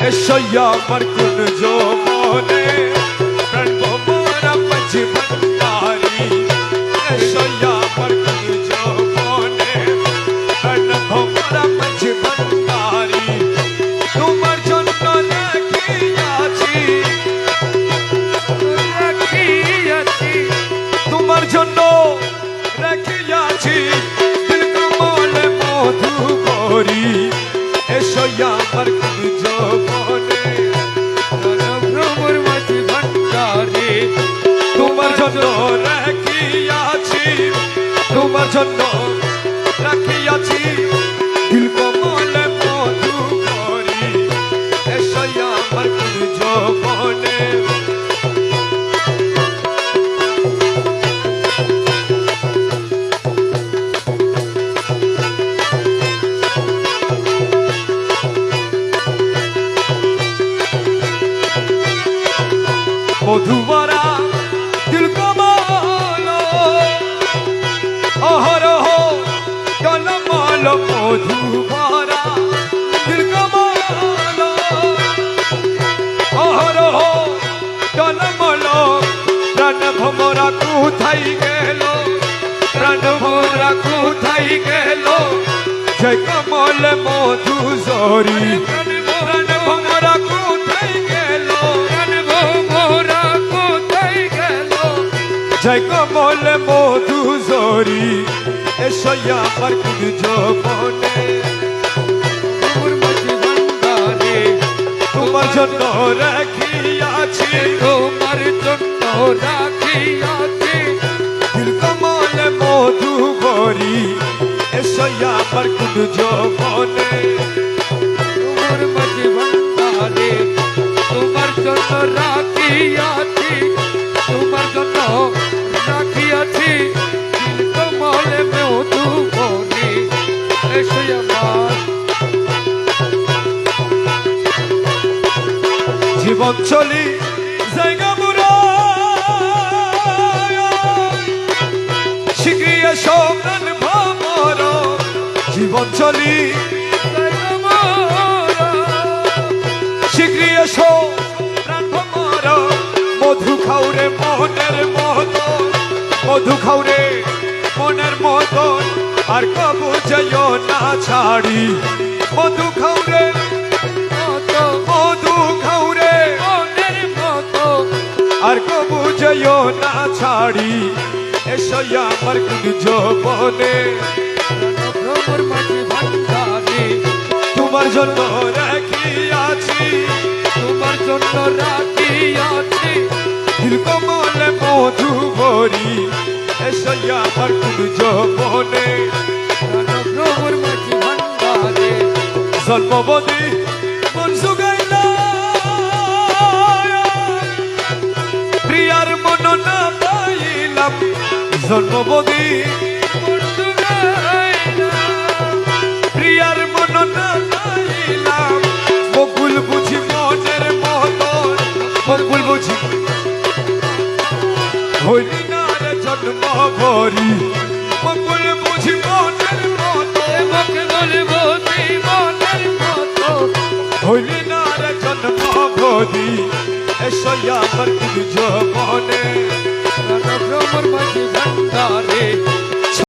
এসো আমার কোন যৌবনে প্রাণ ভোমরা মাঝি ভান্ডারি এসো আমার কোন যৌবনে প্রাণ ভোমরা মাঝি ভান্ডারি তোমার জন্য রাখিয়াছি তোমার জন্য রাখিয়াছি দিল কমলে মধু ভরি এসো আমার কোন যৌবনে ভ্রমর মাঝি ভান্ডারে তোমার জন্য রাখিয়াছি তোমার জন্য রাখিয়াছি দিল কমলে মধু ভরি এসো আমার কোন যৌবনে মধুবরা দিল কমল অহরহ জলমল মধুবরা দিল কমল অহরহ জলমল প্রাণ ভমরা কোথায় গেল প্রাণ ভমরা কোথায় গেল জয় কমল মধু জরি প্রাণ ভমরা কোথায় গেল মোরা কোথায় গেল জয় কমল মধু জরি এসো আমার কোন যৌবনে ভ্রমর মাঝি ভান্ডারে তোমার জন্য রাখিয়াছি তোমার জন্য রাখিয়াছি দিল কমল মধু ভরি এসো আমার কোন যৌবনে ভ্রমর মাঝি ভান্ডারে তোমার জন্য রাখিয়াছি তোমার জন্য রাখিয়াছি দিল কমলে মধু ভরি এসো আমার জীবন চলি জায়গা মুরা শিখিয়ে সমান ভাবর জীবন চলি শীঘ্রই এসো প্রাণ ভমর মধু খাওরে মনের মতন মধু খাওরে মনের মতন আর কবু যেও না ছাড়ি মধু খাওরে মধু খাওরে মনের মতো আর কবু যেও না ছাড়ি এসো আমার কোন যৌবনে ভ্রমর মাঝি ভান্ডারে তোমার জন্য রাখিয়াছি তোমার জন্য রাখিয়াছি দিল কমলে মধু ভরি এসো আমার কোন যৌবনে ভ্রমর মাঝি ভান্ডারে জন্মবতী মন সুগাইলা প্রিয়ার মন না পাইলাম জন্মবতী প্রিয়ার মন না পাইলাম বকুল বুঝি মনের মতন বকুল বুঝি হইলি না রে জন্ম ভরি বকুল বুঝি মনের মতন মনের মতো হইলি না রে জন্ম ভরি এসো আমার কোন যৌবনে ভ্রমর মাঝি ভান্ডারে